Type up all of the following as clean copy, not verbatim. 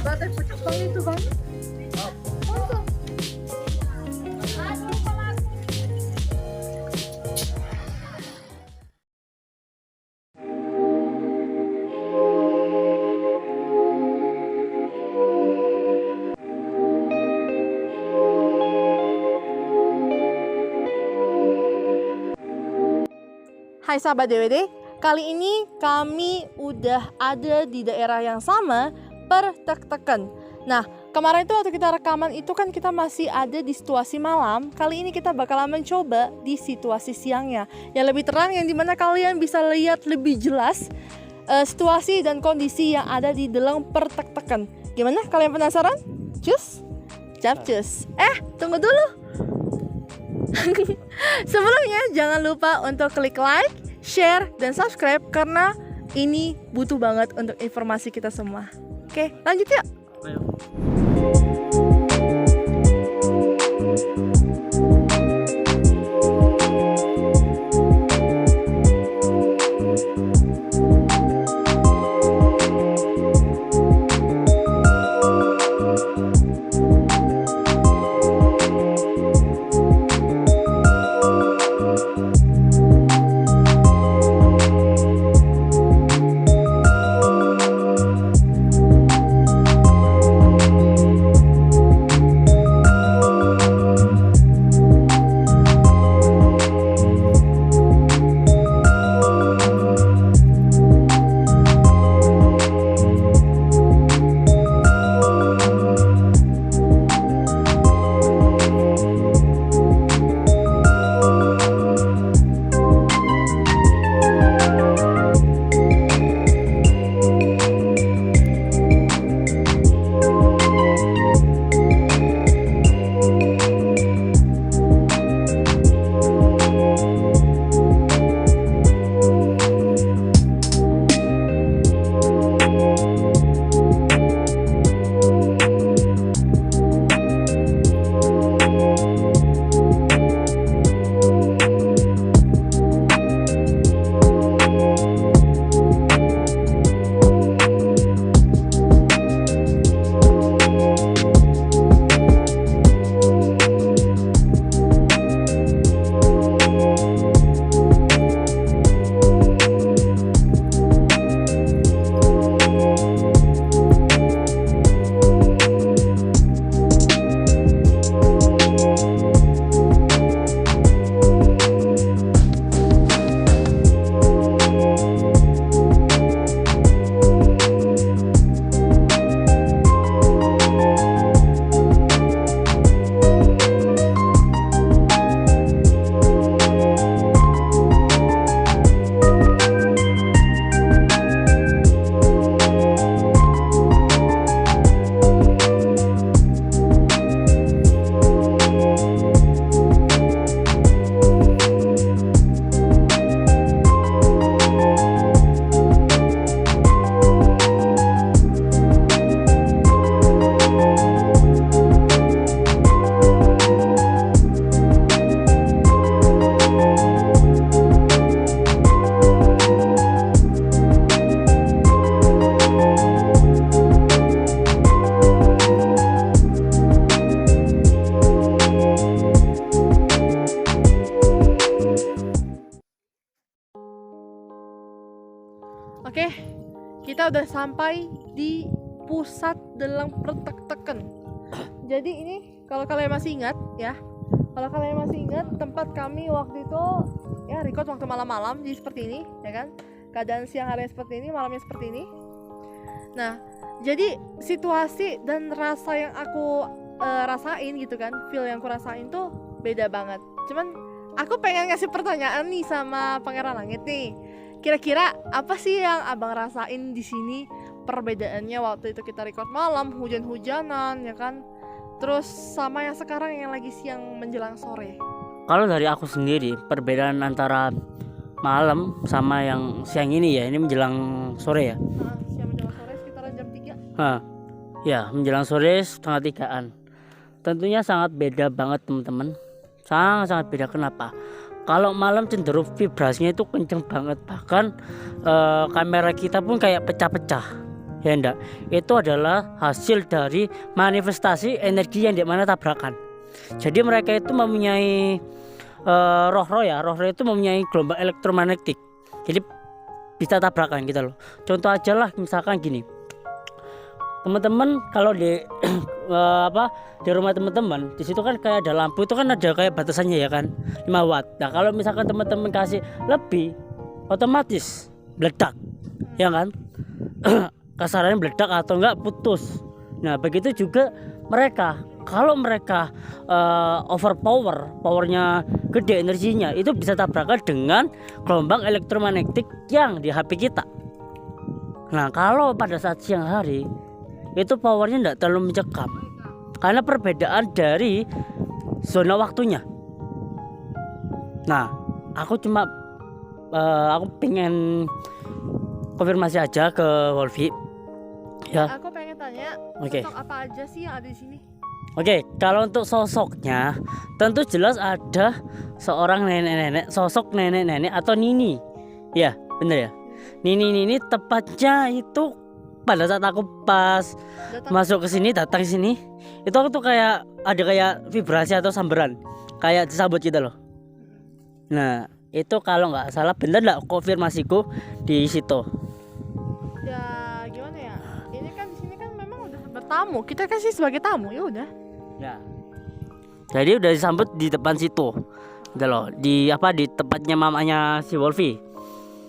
Baterai pucuk bang itu bang. Masa? Hai sahabat DWD, kali ini kami udah ada di daerah yang sama, Pertek-teken. Nah, kemarin itu waktu kita rekaman itu kan kita masih ada di situasi malam. Kali ini kita bakalan mencoba di situasi siangnya, yang lebih terang, yang dimana kalian bisa lihat lebih jelas situasi dan kondisi yang ada di Deleng Pertek-teken. Gimana? Kalian penasaran? Cus? Capcus. Tunggu dulu. Sebelumnya jangan lupa untuk klik like, share, dan subscribe karena ini butuh banget untuk informasi kita semua. Oke, lanjut yuk. Ayo. Oke, kita udah sampai di pusat Deleng Pertek-teken. Jadi ini kalau kalian masih ingat ya, tempat kami waktu itu ya record waktu malam-malam jadi seperti ini ya kan. Keadaan siang hari seperti ini, malamnya seperti ini. Nah, jadi situasi dan rasa yang aku rasain gitu kan, feel yang aku rasain tuh beda banget. Cuman aku pengen ngasih pertanyaan nih sama Pangeran Langit nih. Kira-kira apa sih yang abang rasain di sini? Perbedaannya waktu itu kita record malam, hujan-hujanan ya kan, terus sama yang sekarang yang lagi siang menjelang sore. Kalau dari aku sendiri, perbedaan antara malam sama yang siang ini ya, ini menjelang sore ya. Siang menjelang sore sekitaran jam 3. Ya, menjelang sore setengah 3-an. Tentunya sangat beda banget teman-teman. Sangat beda. Kenapa? Kalau malam cenderung vibrasinya itu kenceng banget, bahkan kamera kita pun kayak pecah-pecah. Ya enggak, itu adalah hasil dari manifestasi energi yang dimana tabrakan. Jadi mereka itu mempunyai roh-roh ya, roh-roh itu mempunyai gelombang elektromagnetik. Jadi bisa tabrakan gitu loh. Contoh aja lah misalkan gini, teman-teman kalau di di rumah teman-teman di situ kan kayak ada lampu, itu kan ada kayak batasannya ya kan, 5 watt. Nah kalau misalkan teman-teman kasih lebih, otomatis meledak ya kan. Kasarannya meledak atau enggak putus. Nah begitu juga mereka, kalau mereka powernya gede, energinya itu bisa tabrakan dengan gelombang elektromagnetik yang di HP kita. Nah kalau pada saat siang hari itu powernya enggak terlalu mencekam karena perbedaan dari zona waktunya. Nah aku cuma aku pengen konfirmasi aja ke Wolfie ya. Aku pengen tanya, Oke. sosok apa aja sih yang ada di sini? Oke, kalau untuk sosoknya tentu jelas ada seorang nenek-nenek, sosok nenek-nenek atau nini. Ya, bener ya. Nini tepatnya itu pada saat aku pas masuk ke sini, datang ke sini, itu aku tuh kayak ada kayak vibrasi atau samberan, kayak disambut gitu loh. Nah, itu kalau nggak salah bener nggak konfirmasiku di situ. Ya gimana ya? Ini kan di sini kan memang udah bertamu. Kita kan sih sebagai tamu, ya udah. Ya. Jadi udah disambut di depan situ. Gitu loh, di tempatnya mamanya si Wolfie.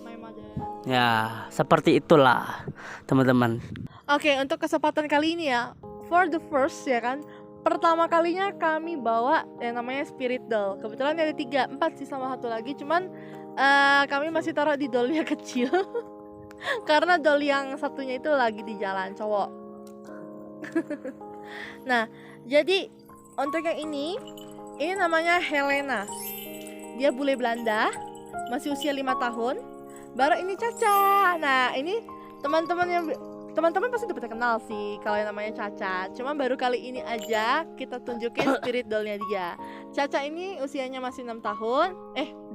My mother. Ya, seperti itulah, teman-teman. Oke, untuk kesempatan kali ini ya, for the first ya kan, pertama kalinya kami bawa yang namanya spirit doll. Kebetulan ada 3, 4 sih sama satu lagi. Cuman kami masih taruh di dollnya kecil. Karena doll yang satunya itu lagi di jalan cowok. Nah, jadi untuk yang ini namanya Helena. Dia bule Belanda, masih usia 5 tahun. Baru ini Caca. Nah, ini teman-teman pasti udah pernah kenal sih kalau yang namanya Caca. Cuma baru kali ini aja kita tunjukin spirit dollnya dia. Caca ini usianya masih 6 tahun.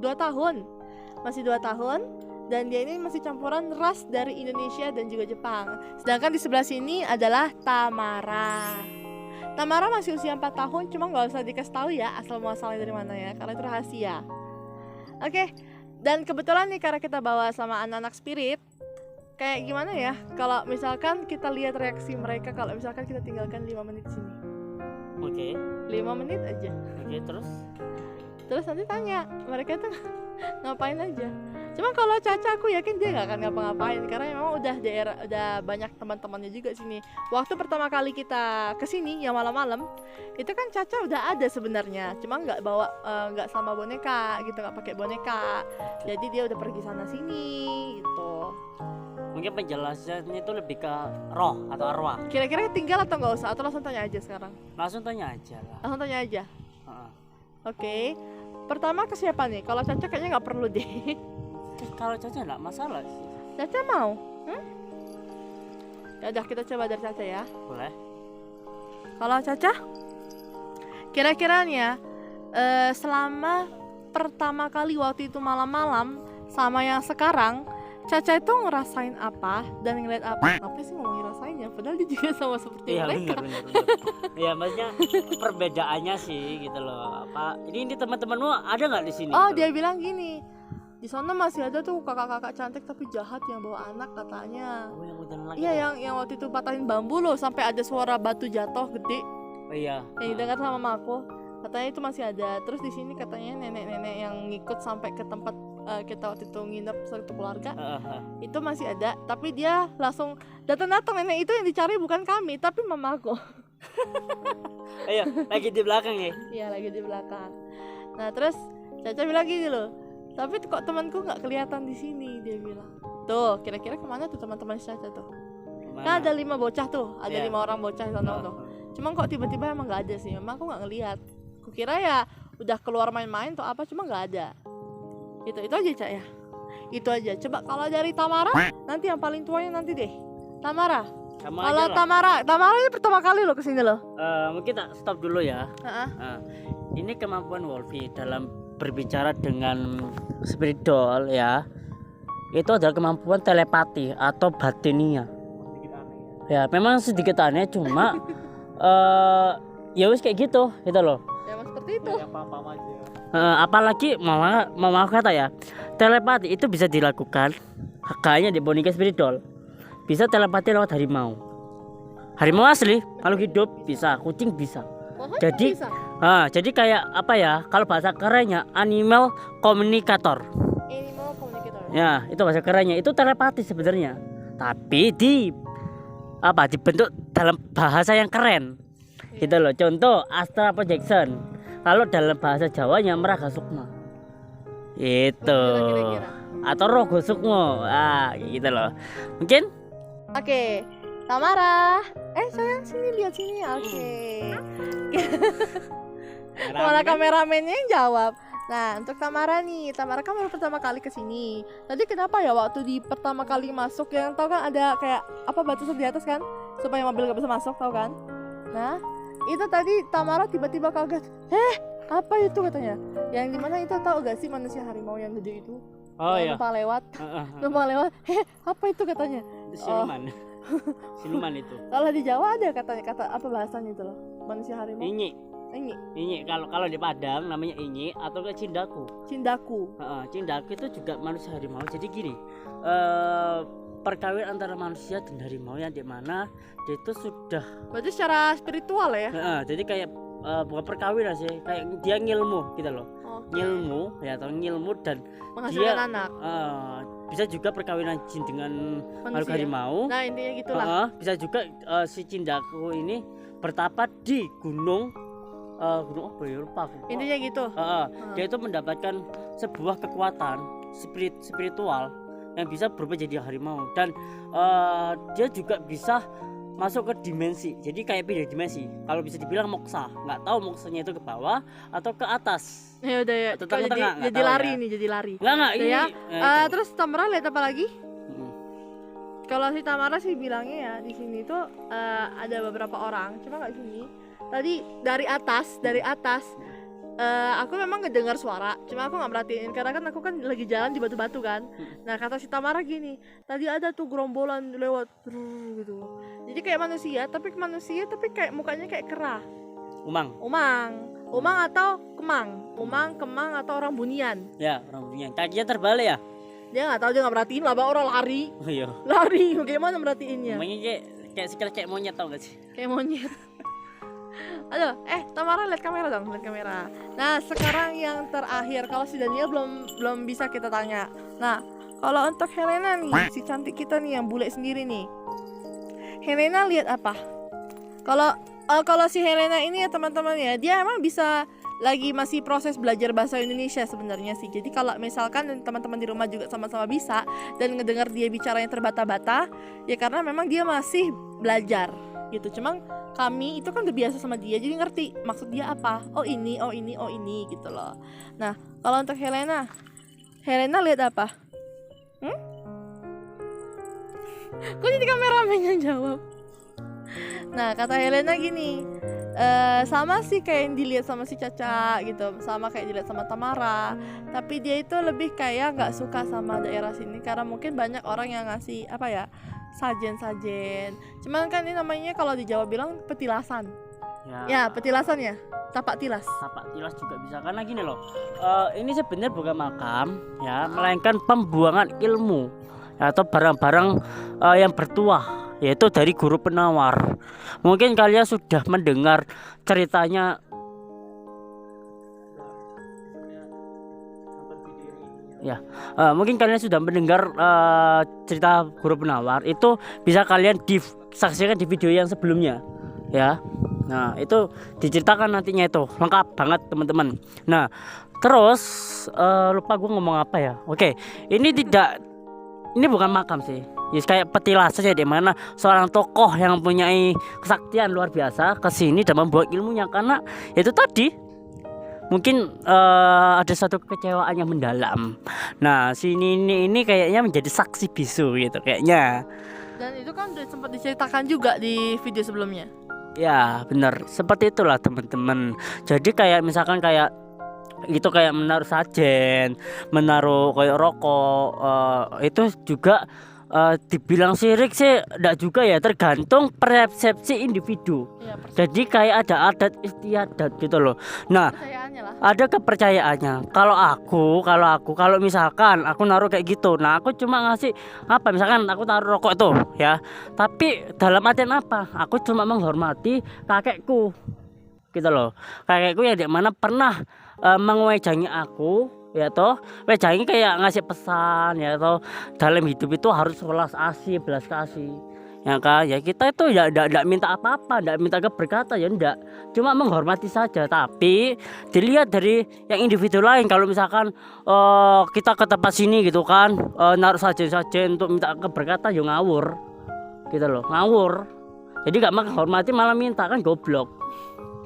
2 tahun. Masih 2 tahun. Dan dia ini masih campuran ras dari Indonesia dan juga Jepang. Sedangkan di sebelah sini adalah Tamara. Tamara masih usia 4 tahun, cuma gak usah dikasih tahu ya asal muasalnya dari mana ya, karena itu rahasia. Oke, dan kebetulan nih karena kita bawa sama anak-anak spirit, kayak gimana ya kalau misalkan kita lihat reaksi mereka kalau misalkan kita tinggalkan 5 menit di sini. Oke. 5 menit aja. Oke, terus nanti tanya mereka tuh ngapain aja. Cuma kalau Caca aku yakin dia gak akan ngapa-ngapain karena memang udah banyak teman-temannya juga sini. Waktu pertama kali kita kesini yang malam-malam itu kan Caca udah ada sebenarnya, cuma nggak bawa nggak sama boneka gitu, nggak pakai boneka. Jadi dia udah pergi sana sini gitu. Mungkin penjelasannya itu lebih ke roh atau arwah. Kira-kira tinggal atau nggak usah atau langsung tanya aja sekarang? Langsung tanya aja lah. Langsung tanya aja. Oke. Pertama ke siapa nih? Kalau Caca kayaknya nggak perlu deh. Kalau Caca nggak masalah sih. Caca mau? Ya udah kita coba dari Caca ya. Boleh. Kalau Caca, kira-kiranya selama pertama kali waktu itu malam-malam sama yang sekarang, Caca itu ngerasain apa dan ngeliat apa? Apa sih ngomongin rasainnya? Padahal dia juga sama seperti mereka. Bener. Iya, maksudnya perbedaannya sih gitu loh. Ini teman-temanmu ada nggak di sini? Oh, dia bilang gini. Di sana masih ada tuh kakak-kakak cantik tapi jahat yang bawa anak katanya. Oh, yang udah lagi. Iya, yang waktu itu patahin bambu loh sampai ada suara batu jatuh gede. Oh iya. Yang didengar sama mamaku. Katanya itu masih ada. Terus di sini katanya nenek-nenek yang ngikut sampai ke tempat kita waktu itu nginep satu keluarga. Itu masih ada, tapi dia langsung datang nenek itu yang dicari bukan kami, tapi mamaku. Ayo, lagi di belakang ya. Iya, lagi di belakang. Nah, terus Caca bilang gini loh. Tapi kok temanku nggak kelihatan di sini, dia bilang. Tuh, kira-kira kemana tuh teman-teman Caca tuh? Kan ada 5 bocah tuh, ada 5 orang bocah di sana tuh. Cuma kok tiba-tiba emang nggak ada sih, memang aku nggak ngelihat. Kukira ya udah keluar main-main tuh apa, cuma nggak ada. Itu aja Cak ya. Itu aja. Coba kalau dari Tamara, nanti yang paling tuanya nanti deh. Tamara. Kalau Tamara ini pertama kali lo kesini lo. Mungkin tak stop dulu ya. Ini kemampuan Wolfie dalam berbicara dengan spirit doll ya. Itu adalah kemampuan telepati atau batinia. Ya memang sedikit aneh cuma ya wis kayak gitu loh. Ya emang seperti itu. Apalagi mama kata ya, telepati itu bisa dilakukan kayaknya di boneka spirit doll. Bisa telepati lewat harimau. Harimau asli kalau hidup bisa, kucing bisa. Pohon Jadi bisa. jadi kayak apa ya? Kalau bahasa kerennya animal communicator. Animal communicator. Ya, itu bahasa kerennya. Itu telepati sebenarnya. Tapi dibentuk dalam bahasa yang keren. Gitu loh. Contoh Astra Projection. Kalau dalam bahasa Jawanya Meraga Sukma. Itu. Kira-kira. Atau Rogo Sukmo. Gitu loh. Mungkin Oke, Tamara. Sayang sini lihat sini. Oke. Malah kameramennya yang jawab. Nah, untuk Tamara nih, Tamara kan baru pertama kali kesini. Tadi kenapa ya waktu di pertama kali masuk yang tahu kan ada kayak apa batu di atas kan, supaya mobil gak bisa masuk, tahu kan? Nah, itu tadi Tamara tiba-tiba kaget. Apa itu katanya? Yang dimana itu tahu gak sih manusia harimau yang gede itu? oh Yang iya. numpang lewat, numpang lewat. Apa itu katanya? Siluman. Siluman itu. Kalau di Jawa ada katanya kata apa bahasanya itu loh? Manusia harimau. Inyi. Ini Kalau di Padang namanya inyi atau ke cindaku. Cindaku. Cindaku itu juga manusia harimau. Jadi gini, perkawinan antara manusia dan harimau yang dimana dia itu sudah Berarti secara spiritual ya? jadi kayak bukan perkawinan sih, kayak dia ngilmu gitu loh. Oke. Ngilmu ya, atau ngilmu dan Menghasilkan dia anak. bisa juga perkawinan jin dengan makhluk Manusia. harimau. Nah intinya gitulah. Bisa juga si cindaku ini bertapa di gunung apa ya, lupa aku. Intinya gitu. Dia itu mendapatkan sebuah kekuatan spiritual yang bisa berubah jadi harimau, dan dia juga bisa masuk ke dimensi. Jadi kayak pindah dimensi. Kalau bisa dibilang moksa, nggak tahu moksanya itu ke bawah atau ke atas. Ya udah ya. Atau Kalau tengah-tengah, nggak jadi tahu lari ya. nih, jadi lari. Nggak Udah ini. ya. Itu. Terus Tamara lihat apa lagi? Mm. Kalau si Tamara sih bilangnya ya di sini tuh ada beberapa orang, cuma nggak sini. Tadi dari atas aku memang ngedengar suara, cuma aku nggak merhatiin karena kan aku kan lagi jalan di batu-batu kan. Nah kata si Tamara gini, tadi ada tuh gerombolan lewat gitu. Jadi kayak manusia tapi kayak mukanya kayak kera. Umang atau kemang atau orang bunian. Ya, orang punya. Kakinya terbalik ya. Dia nggak tahu, dia nggak merhatiin lah, orang lari, Oh iya. bagaimana merhatiinnya? Namanya kayak sekali kayak monyet, tau gak sih? Kayak monyet. Aduh, Tamara lihat kamera dong, lihat kamera. Nah, sekarang yang terakhir, kalau si Daniel belum bisa kita tanya. Nah, kalau untuk Helena nih, si cantik kita nih yang bule sendiri nih. Helena lihat apa? Kalau si Helena ini ya teman-teman ya, dia emang bisa lagi masih proses belajar bahasa Indonesia sebenarnya sih. Jadi kalau misalkan teman-teman di rumah juga sama-sama bisa dan ngedengar dia bicaranya terbata-bata, ya karena memang dia masih belajar gitu. Cuma kami itu kan udah biasa sama dia, jadi ngerti maksud dia apa. Oh ini gitu loh. Nah, kalau untuk Helena lihat apa? Kok jadi kameramen yang jawab? Nah, kata Helena gini, sama sih kayak yang dilihat sama si Caca gitu, sama kayak dilihat sama Tamara. Tapi dia itu lebih kayak nggak suka sama daerah sini karena mungkin banyak orang yang ngasih apa ya, sajen. Cuman kan ini namanya kalau di Jawa bilang petilasan. Ya, petilasan ya. Tapak tilas juga bisa, karena gini loh, ini sebenarnya bukan makam ya, melainkan pembuangan ilmu atau barang-barang yang bertuah, yaitu dari guru penawar. Mungkin kalian sudah mendengar ceritanya ya, mungkin kalian sudah mendengar cerita guru penawar. Itu bisa kalian saksikan di video yang sebelumnya ya. Nah itu diceritakan nantinya, itu lengkap banget teman-teman. Nah terus lupa gue ngomong apa ya. Oke, ini bukan makam sih, kayak petilasan ya, dimana seorang tokoh yang mempunyai kesaktian luar biasa kesini dan membawa ilmunya, karena itu tadi mungkin ada satu kekecewaan yang mendalam. Nah ini kayaknya menjadi saksi bisu gitu kayaknya. Dan itu kan udah sempat diceritakan juga di video sebelumnya. Ya benar, seperti itulah teman-teman. Jadi kayak misalkan kayak itu kayak menaruh sajen, menaruh kayak rokok, itu juga dibilang sirik sih enggak juga ya, tergantung persepsi individu. Iya, Jadi kayak ada adat istiadat gitu loh. Nah, kepercayaannya lah. ada kepercayaannya. Kalau misalkan aku naruh kayak gitu, nah aku cuma ngasih apa, misalkan aku taruh rokok tuh ya, tapi dalam artian apa, aku cuma menghormati kakekku gitu loh. Kakekku yang dimana pernah mengewejangi aku ya toh, wejangi kayak ngasih pesan ya toh, dalam hidup itu harus welas asih, belas kasih ya kan. Ya kita itu ya enggak minta apa-apa, enggak minta keberkatan ya, enggak, cuma menghormati saja. Tapi dilihat dari yang individu lain, kalau misalkan kita ke tempat sini gitu kan, naruh sajen untuk minta keberkatan, ya ngawur gitu loh, ngawur. Jadi gak menghormati malah minta, kan goblok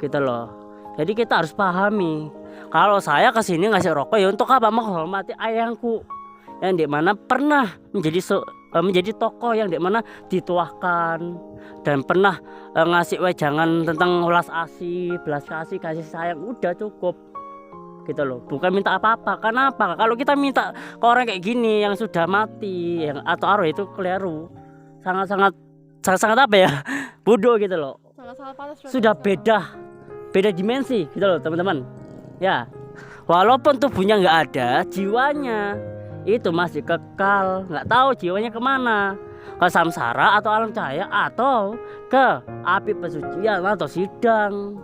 gitu loh. Jadi kita harus pahami, kalau saya kesini ngasih rokok ya untuk apa, menghormati ayahku yang dimana pernah menjadi tokoh yang dimana dituahkan dan pernah ngasih wejangan tentang welas asih, belas kasih, kasih sayang. Udah cukup gitu loh, bukan minta apa-apa. Kenapa? Kalau kita minta ke orang kayak gini yang sudah mati atau arwah, itu keliru, sangat apa ya, bodoh gitu loh. Sangat-sangat panas. Sudah beda dimensi gitu loh teman-teman ya. Walaupun tubuhnya nggak ada, jiwanya itu masih kekal. Nggak tahu jiwanya kemana, ke samsara atau alam cahaya, atau ke api pesucian atau sidang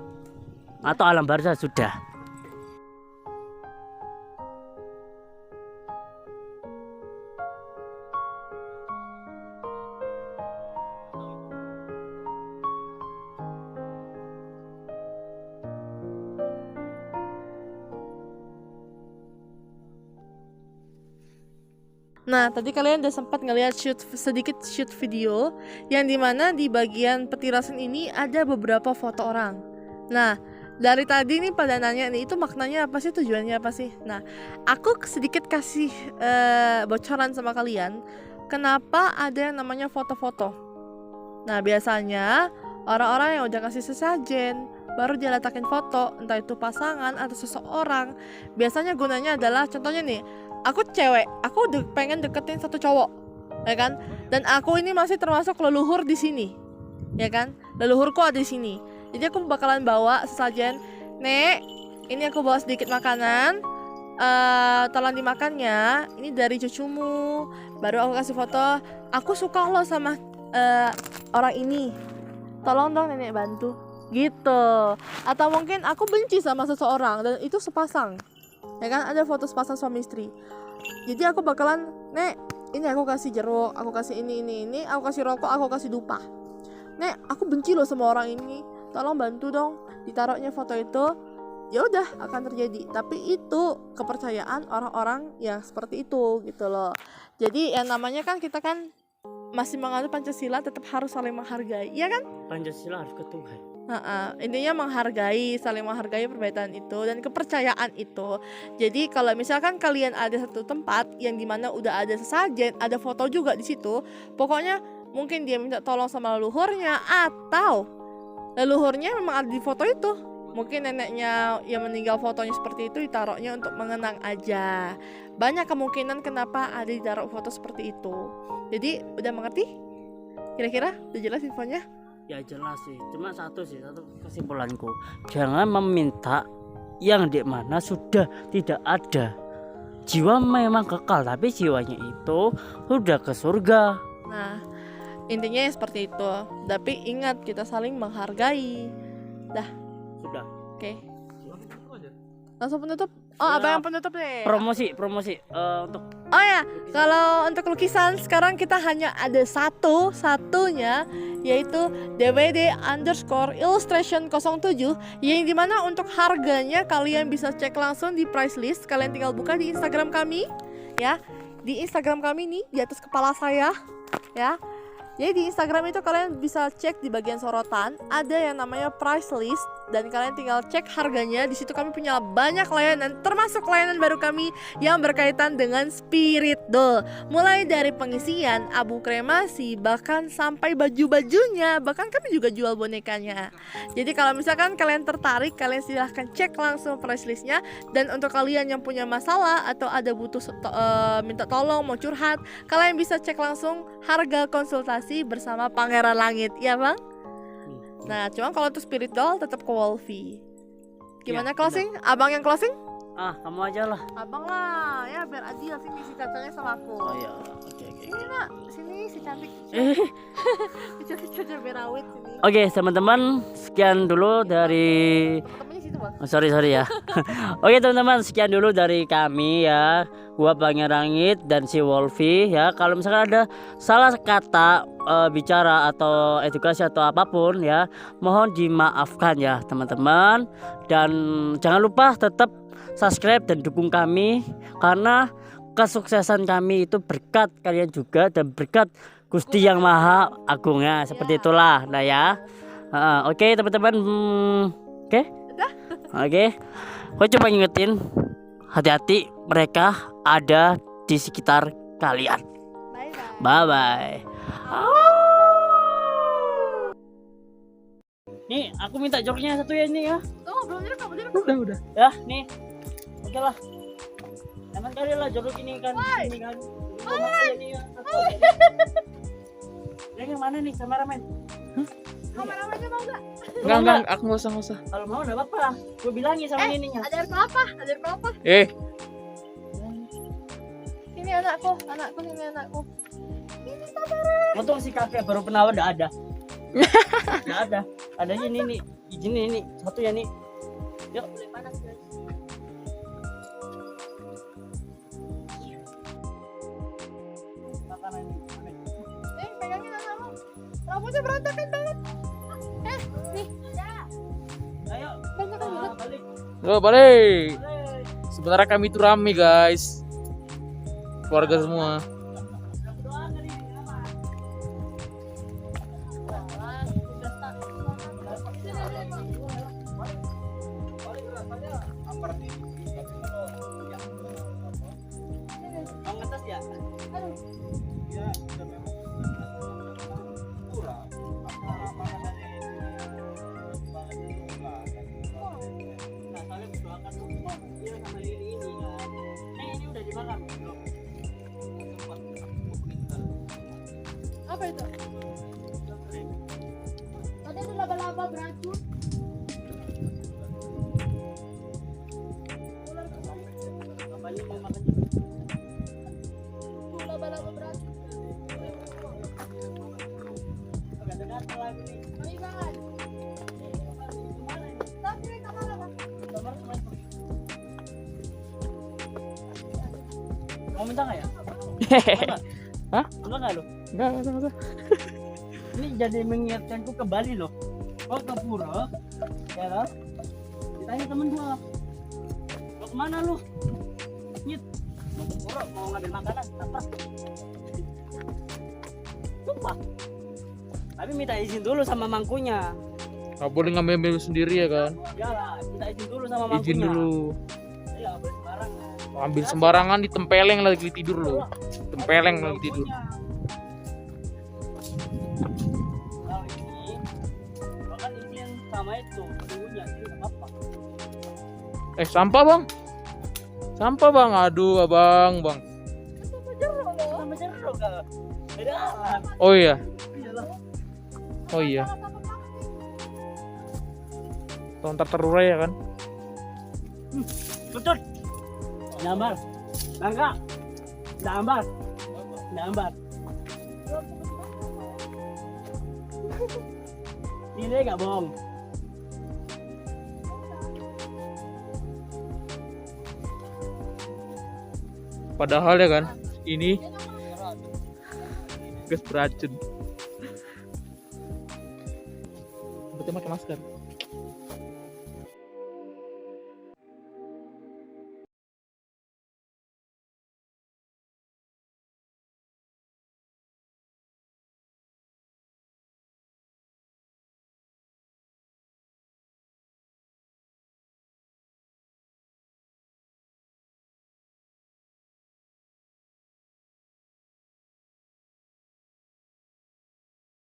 atau alam barzah. Sudah. Nah, tadi kalian udah sempat ngelihat sedikit shoot video yang dimana di bagian petirasan ini ada beberapa foto orang. Nah, dari tadi nih pada nanya nih, itu maknanya apa sih, tujuannya apa sih? Nah, aku sedikit kasih bocoran sama kalian, kenapa ada yang namanya foto-foto. Nah, biasanya orang-orang yang udah kasih sesajen baru dia letakin foto, entah itu pasangan atau seseorang. Biasanya gunanya adalah, contohnya nih, aku cewek, aku pengen deketin satu cowok, ya kan? Dan aku ini masih termasuk leluhur di sini, ya kan? Leluhurku ada di sini. Jadi aku bakalan bawa sesajen, Nek, ini aku bawa sedikit makanan, tolong dimakannya. Ini dari cucumu. Baru aku kasih foto, aku suka lo sama orang ini, tolong dong nenek bantu, gitu. Atau mungkin aku benci sama seseorang dan itu sepasang, ya kan, ada foto sepasang suami istri. Jadi aku bakalan, Nek, ini aku kasih jeruk, aku kasih ini, aku kasih rokok, aku kasih dupa. Nek, aku benci loh sama orang ini, tolong bantu dong ditaruhnya foto itu. Ya udah, akan terjadi. Tapi itu kepercayaan orang-orang yang seperti itu gitu loh. Jadi yang namanya kan kita kan masih menganut Pancasila, tetap harus saling menghargai, ya kan? Pancasila harus ke Tuhan. Intinya menghargai, saling menghargai perbedaan itu dan kepercayaan itu. Jadi kalau misalkan kalian ada satu tempat yang dimana udah ada sesajen, ada foto juga di situ, pokoknya mungkin dia minta tolong sama leluhurnya, atau leluhurnya memang ada di foto itu. Mungkin neneknya yang meninggal fotonya seperti itu, ditaruhnya untuk mengenang aja. Banyak kemungkinan kenapa ada ditaruh foto seperti itu. Jadi udah mengerti? Kira-kira udah jelas infonya? Ya jelas sih, cuma satu kesimpulanku, jangan meminta yang di mana sudah tidak ada. Jiwa memang kekal, tapi jiwanya itu udah ke surga. Nah, intinya seperti itu. Tapi ingat, kita saling menghargai. Dah. Sudah. Oke. Langsung penutup. Oh, apa yang penutup nih? Promosi untuk. Oh ya, kalau untuk lukisan sekarang kita hanya ada satunya, yaitu DWD_illustration 07, yang dimana untuk harganya kalian bisa cek langsung di price list. Kalian tinggal buka di Instagram kami, ya. Di Instagram kami nih, di atas kepala saya, ya. Jadi di Instagram itu kalian bisa cek di bagian sorotan, ada yang namanya price list. dan kalian tinggal cek harganya. Di situ kami punya banyak layanan, termasuk layanan baru kami yang berkaitan dengan spirit doll. Mulai dari pengisian, abu kremasi, bahkan sampai baju-bajunya, bahkan kami juga jual bonekanya. Jadi kalau misalkan kalian tertarik, kalian silahkan cek langsung price listnya. Dan untuk kalian yang punya masalah atau ada butuh minta tolong, mau curhat, kalian bisa cek langsung harga konsultasi bersama Pangeran Langit, ya bang? Nah, cuma kalau untuk spirit doll tetap ke Wolfie. Gimana Ya, closing? Abang yang closing? Kamu aja lah. Abang lah, ya biar adil. Sini si cacangnya sama aku. Oh iya, oke. Sini nak, sini si cantik. Cucu berawit sini. Oke, teman-teman, sekian dulu dari Temennya situ bang. sorry ya. Oke teman-teman, sekian dulu dari kami ya, gua Pangeran Langit dan si Wolfie ya. Kalau misalkan ada salah kata bicara atau edukasi atau apapun ya, mohon dimaafkan ya teman-teman. Dan jangan lupa tetap subscribe dan dukung kami, karena kesuksesan kami itu berkat kalian juga dan berkat Gusti Yang Maha Agung ya, seperti itulah. Nah ya, oke teman-teman, oke, gue coba ngingetin, hati-hati, mereka ada di sekitar kalian. Bye bye. Bye. Nih, aku minta joknya satu ya ini ya. Oh, belum direkam. Udah. Ya, nih. Oke lah. Jangan kali lah jorok ini kan. Ini kan. Ini ya. Yang mana nih kameramen? Kameramennya mau nggak? Enggak, aku nggak usah. Kalau mau enggak apa-apa. Gue bilangin sama ininya. Ada air kelapa, ada air kelapa. Ini anakku, ini anakku. Untung si kakek baru penawar enggak ada. Enggak ada. Adanya ini nih. Ini satu ya nih. Yuk. Panas guys. Makanan ini. Pegangin anakmu. Rambutnya berantakan banget. Nih. Ayo. Berantakan banget. Balik. Balik. Balik. Sebenarnya kami itu rame guys, keluarga semua. Apa itu? Tadi ada laba-laba beracun. Laba-laba beracun. Mau minta nggak ya? Hah? Enggak nggak lo? Enggak. Ini jadi mengingatkanku ke Bali loh. Oh ke Pura, ya loh. Ditanya temen gua, mau kemana lu? Nyit, mau ke Pura, mau ngambil makanan, apa? Sumpah. Tapi minta izin dulu sama mangkunya. Nggak boleh ngambil sendiri ya kan? Ya lah, minta izin dulu sama mangkunya. Izin dulu. Iya, boleh sembarangan. Ambil sembarangan, ditempeleng lagi tidur lo. Tempeleng lagi tidur. Kalau ini, bahkan izin sama itu, suhunya itu nggak apa-apa. Sampah bang. Sampah bang. Aduh abang bang. Sama jeruk kan? Beda. Oh iya. Iyalah. Oh iya. Tontar terurai ya kan? Betul. Nyambar. Bangga. Nyambar. Ini nggak bohong. Padahal ya kan, ini gas beracun. Berarti pakai masker.